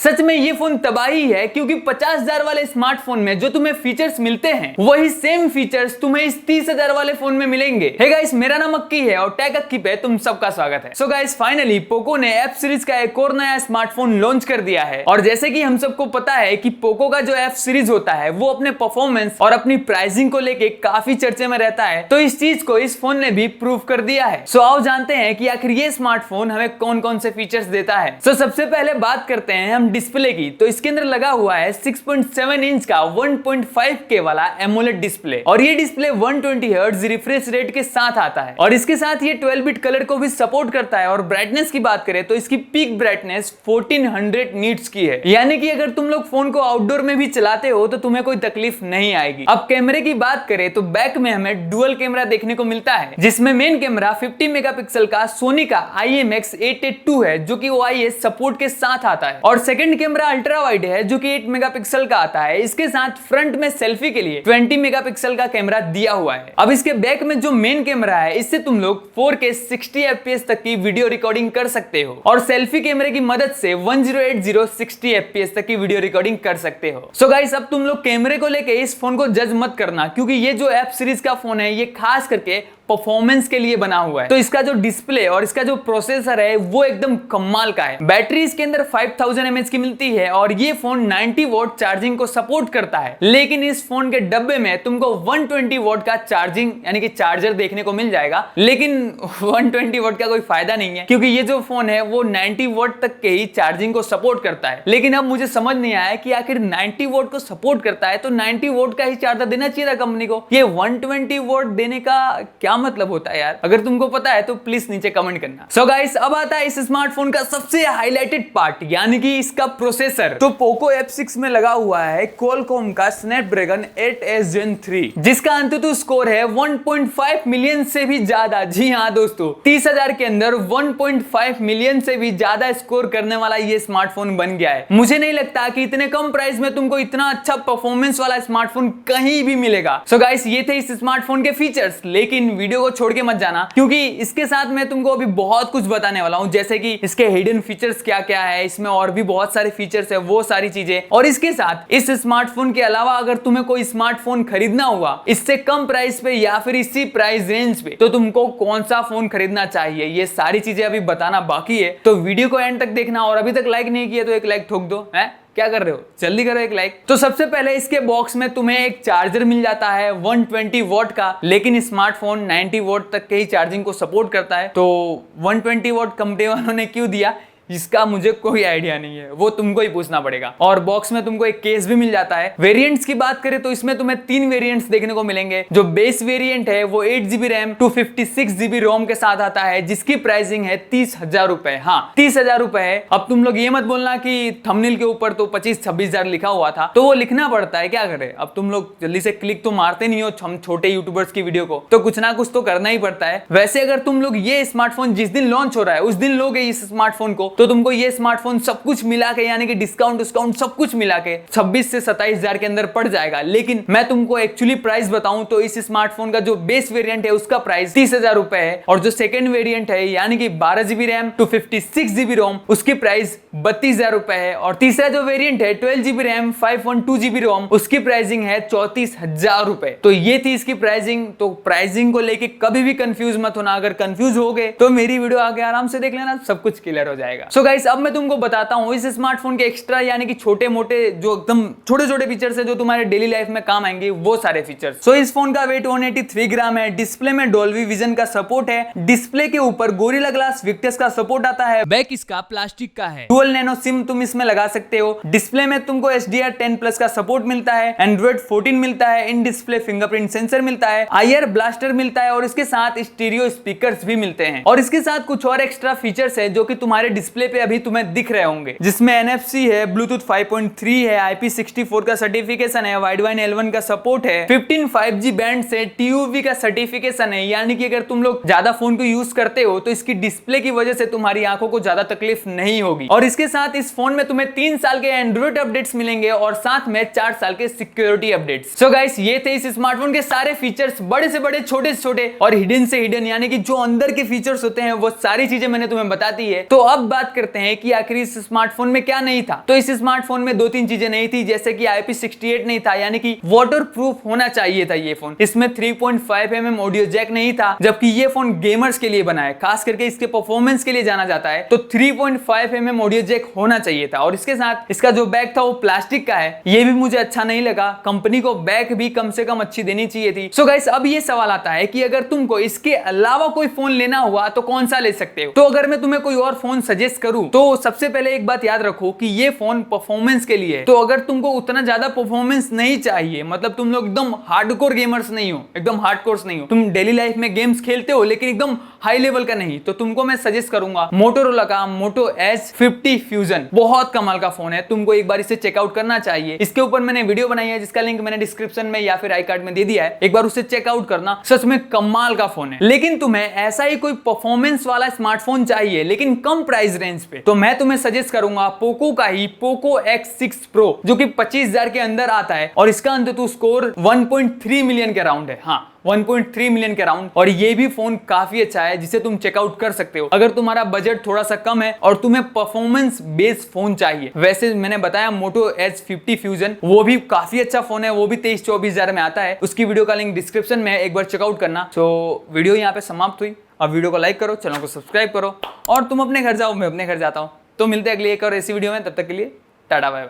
सच में ये फोन तबाही है, क्योंकि 50,000 वाले स्मार्टफोन में जो तुम्हें फीचर्स मिलते हैं वही सेम फीचर्स तुम्हें इस 30,000 वाले फोन में मिलेंगे। हे गाइस, मेरा नाम अक्की है और टेक अक्की पे तुम सबका स्वागत है। सो गाइस, फाइनली पोको ने एफ सीरीज का एक और नया स्मार्टफोन लॉन्च कर दिया है। और जैसे कि हम सबको पता है कि पोको का जो एफ सीरीज होता है वो अपने परफॉर्मेंस और अपनी प्राइसिंग को लेके काफी चर्चे में रहता है, तो इस चीज को इस फोन ने भी प्रूव कर दिया है। सो आओ जानते हैं कि आखिर ये स्मार्टफोन हमें कौन कौन से फीचर्स देता है। सो सबसे पहले बात करते हैं हम डिस्प्ले की। तो इसके अंदर लगा हुआ है 6.7 इंच का 1.5K वाला एमोलेड डिस्प्ले, और ये डिस्प्ले 120 हर्ट्ज रिफ्रेश रेट के साथ आता है। और इसके साथ ये 12 बिट कलर को भी सपोर्ट करता है। और ब्राइटनेस की बात करें तो इसकी पीक ब्राइटनेस 1400 नीट्स की है, यानी कि अगर तुम लोग फोन को आउटडोर में भी चलाते हो तो तुम्हें कोई तकलीफ नहीं आएगी। अब कैमरे की बात करें तो बैक में हमें डुअल कैमरा देखने को मिलता है, जिसमें मेन कैमरा 50 मेगापिक्सल का सोनी का IMX882 है, जो कि OIS सपोर्ट के साथ आता है। और सेकंड कैमरा अल्ट्रा वाइड है, जो कि 8 मेगापिक्सल का आता है। इसके साथ फ्रंट में सेल्फी के लिए 20 मेगापिक्सल का कैमरा दिया हुआ है। अब इसके बैक में जो मेन कैमरा है, इससे तुम लोग 4K 60 FPS तक की वीडियो रिकॉर्डिंग कर सकते हो, और सेल्फी कैमरे की मदद से 1080 60 FPS तक की वीडियो रिकॉर्डिंग कर सकते हो। सो गाइस, अब तुम लोग कैमरे को लेके इस फोन को जज मत करना, क्योंकि ये जो एफ सीरीज का फोन है ये खास करके परफॉर्मेंस के लिए बना हुआ है। तो इसका जो डिस्प्ले और इसका जो प्रोसेसर है वो एकदम कमाल का है। बैटरी इसके अंदर 5000 mAh की मिलती है, और ये फोन 90 वॉट चार्जिंग को सपोर्ट करता है। लेकिन इस फोन के डब्बे में तुमको 120 वॉट का चार्जिंग यानी कि चार्जर देखने को मिल जाएगा। लेकिन 120 वॉट का कोई फायदा नहीं है, क्योंकि ये जो फोन है वो 90 वॉट तक के ही चार्जिंग को सपोर्ट करता है। लेकिन अब मुझे समझ नहीं आया कि आखिर 90 वॉट को सपोर्ट करता है तो 90 वॉट का ही चार्जर देना चाहिए था कंपनी को। ये 120 वॉट देने का क्या मतलब होता है यार? अगर तुमको पता है तो प्लीज नीचे कमेंट करना। सो गाइस, अब आता है इस स्मार्टफोन का सबसे हाईलाइटेड पार्ट, यानी कि इसका प्रोसेसर। तो पोको F6 में लगा हुआ है क्वालकॉम का स्नैपड्रैगन 8S Gen 3, जिसका अंततः स्कोर है 1.5 मिलियन से भी ज्यादा। जी हाँ दोस्तों, 30,000 के अंदर 1.5 मिलियन से भी ज्यादा स्कोर करने वाला ये स्मार्टफोन बन गया है। मुझे नहीं लगता कि इतने कम प्राइस में तुमको इतना अच्छा परफॉर्मेंस वाला स्मार्टफोन कहीं भी मिलेगा। सो गाइस, ये थे इस स्मार्टफोन के फीचर्स। लेकिन वीडियो को छोड़ के मत जाना, क्योंकि इसके साथ मैं तुमको अभी बहुत कुछ बताने वाला हूं, जैसे कि इसके हिडन फीचर्स क्या क्या है, इसमें और भी बहुत सारे फीचर्स है, वो सारी चीजें। और इसके साथ इस स्मार्टफोन के अलावा अगर तुम्हें कोई स्मार्टफोन खरीदना हुआ इससे कम प्राइस पे या फिर इसी प्राइस रेंज पे, तो तुमको कौन सा फोन खरीदना चाहिए, ये सारी चीजें अभी बताना बाकी है। तो वीडियो को एंड तक देखना, और अभी तक लाइक नहीं किया तो एक लाइक ठोक दो। है क्या कर रहे हो, जल्दी करो एक लाइक। तो सबसे पहले इसके बॉक्स में तुम्हें एक चार्जर मिल जाता है 120 वॉट का, लेकिन स्मार्टफोन 90 वॉट तक के ही चार्जिंग को सपोर्ट करता है। तो 120 वॉट कंपनी वालों ने क्यों दिया इसका मुझे कोई आइडिया नहीं है, वो तुमको ही पूछना पड़ेगा। और बॉक्स में तुमको एक केस भी मिल जाता है। वेरिएंट्स की बात करें तो इसमें तुम्हें 3 वेरिएंट्स देखने को मिलेंगे। जो बेस वेरिएंट है वो 8GB रैम 256GB रोम के साथ आता है, जिसकी प्राइसिंग है 30,000 रुपए। हाँ, 30,000 रुपए है। अब तुम लोग ये मत बोलना कि थंबनेल के ऊपर तो 25-26 हजार लिखा हुआ था, तो वो लिखना पड़ता है, क्या करे। अब तुम लोग जल्दी से क्लिक तो मारते नहीं हो हम छोटे यूट्यूबर्स की वीडियो को, तो कुछ ना कुछ तो करना ही पड़ता है। वैसे अगर तुम लोग ये स्मार्टफोन जिस दिन लॉन्च हो रहा है उस दिन लोगे इस स्मार्टफोन को, तो तुमको ये स्मार्टफोन सब कुछ मिला के, यानी कि डिस्काउंट सब कुछ मिला के 26 से 27 हजार के अंदर पड़ जाएगा। लेकिन मैं तुमको एक्चुअली प्राइस बताऊं तो इस स्मार्टफोन का जो बेस वेरिएंट है उसका प्राइस 30,000 रुपए है, और जो सेकंड वेरिएंट है यानी कि 12GB रैम 256GB रोम उसकी प्राइस 32,000 रुपए है, और तीसरा जो वेरिएंट है 12GB रैम 512GB रोम उसकी प्राइसिंग है 34,000 रुपए। तो ये थी इसकी प्राइसिंग। तो प्राइसिंग को लेके कभी भी कंफ्यूज मत होना, अगर कंफ्यूज हो गए तो मेरी वीडियो आगे आराम से देख लेना, सब कुछ क्लियर हो जाएगा। सो गाइस, अब मैं तुमको बताता हूं इस स्मार्टफोन के एक्स्ट्रा यानी कि छोटे मोटे जो एकदम छोटे छोटे फीचर्स है जो तुम्हारे डेली लाइफ में काम आएंगे, वो सारे फीचर्स। सो इस फोन का वेट 183 ग्राम है। डिस्प्ले में डोल्बी विजन का सपोर्ट है। डिस्प्ले के ऊपर गोरिल्ला ग्लास विक्टस का सपोर्ट आता है। बैक इसका प्लास्टिक का है। डुअल नैनो सिम तुम इसमें लगा सकते हो। डिस्प्ले में तुमको HDR10+ का सपोर्ट मिलता है। Android 14 मिलता है। इन डिस्प्ले फिंगरप्रिंट सेंसर मिलता है। IR ब्लास्टर मिलता है, और इसके साथ स्टीरियो स्पीकर्स भी मिलते हैं। और इसके साथ कुछ और एक्स्ट्रा फीचर्स है जो कि तुम्हारे डिस्प्ले पे अभी तुम्हें दिख रहे होंगे, जिसमें NFC है, ब्लूटूथ 5.3 है, IP64 का सर्टिफिकेशन है, वाइडवाइन L1 का सपोर्ट है, 15 5G बैंड से TUV का सर्टिफिकेशन है। यानी कि अगर तुम लोग ज्यादा फोन को यूज करते हो तो इसकी डिस्प्ले की वजह से तुम्हारी आंखों को ज्यादा तकलीफ नहीं होगी। और इसके साथ इस फोन में तुम्हें 3 साल के एंड्रॉइड अपडेट्स मिलेंगे और साथ में 4 साल के सिक्योरिटी अपडेट्स। सो गाइस, ये थे इस स्मार्टफोन के सारे फीचर्स, बड़े से बड़े, छोटे से छोटे और हिडन से हिडन, यानी कि जो अंदर के फीचर्स होते हैं वो सारी चीजें मैंने तुम्हें बता दी है। तो अब बात करते हैं कि आखिर इस स्मार्टफोन में क्या नहीं था। तो इस स्मार्टफोन में 2-3 चीजें नहीं थी, जैसे कि IP68 नहीं था, यानी कि वाटर प्रूफ होना चाहिए था ये फोन। इसमें 3.5mm ऑडियो जैक नहीं था, जबकि ये फोन गेमर्स के लिए बना है, खास करके इसके परफॉर्मेंस के लिए जाना जाता है। तो 3.5mm ऑडियो जैक होना चाहिए था। और इसके साथ इसका जो बैग था वो प्लास्टिक का है, ये भी मुझे अच्छा नहीं लगा। कंपनी को बैग भी कम से कम अच्छी देनी चाहिए थी। सो गाइस, अब ये सवाल आता है कि अगर तुमको इसके अलावा कोई फोन लेना हुआ तो कौन सा ले सकते हो। तो अगर मैं तुम्हें कोई और फोन सजेस्ट करूं तो सबसे पहले एक बात याद रखो कि ये फोन परफॉर्मेंस के लिए है। तो अगर तुमको उतना ज्यादा परफॉर्मेंस नहीं चाहिए, मतलब तुम लोग एकदम हार्डकोर गेमर्स नहीं हो, एकदम हार्डकोर्स नहीं हो, तुम डेली लाइफ में गेम्स खेलते हो लेकिन एकदम हाई लेवल का नहीं, तो तुमको मैं सजेस्ट करूंगा मोटोरोला का मोटो S50 फ्यूजन। बहुत कमाल का फोन है, तुमको एक बार इसे चेकआउट करना चाहिए। इसके ऊपर मैंने वीडियो बनाई है जिसका लिंक मैंने डिस्क्रिप्शन में या फिर आई कार्ड में दे दिया है, एक बार उसे चेकआउट करना। सच में कमाल का फोन है। लेकिन तुम्हें ऐसा ही कोई परफॉर्मेंस वाला स्मार्टफोन चाहिए लेकिन कम प्राइस रेंज पे, तो मैं तुम्हें सजेस्ट करूंगा पोको का ही पोको X6 Pro, जो कि 25,000 के अंदर आता है और इसका अंततः स्कोर 1.3 मिलियन के अराउंड है। हाँ, 1.3 मिलियन के अराउंड। और ये भी फोन काफी अच्छा है जिसे तुम चेकआउट कर सकते हो अगर तुम्हारा बजट थोड़ा सा कम है और तुम्हें परफॉर्मेंस बेस्ड फोन चाहिए। वैसे मैंने बताया मोटो S50 फ्यूजन, वो भी काफी अच्छा फोन है, वो भी 23-24 हजार में आता है। उसकी वीडियो का लिंक डिस्क्रिप्शन में है, एक बार चेकआउट करना। तो वीडियो यहाँ पे समाप्त हुई। अब वीडियो को लाइक करो, चैनल को सब्सक्राइब करो और तुम अपने घर जाओ, मैं अपने घर जाता हूँ। तो मिलते हैं अगली एक और ऐसी वीडियो में, तब तक के लिए टाटा बाय बाय।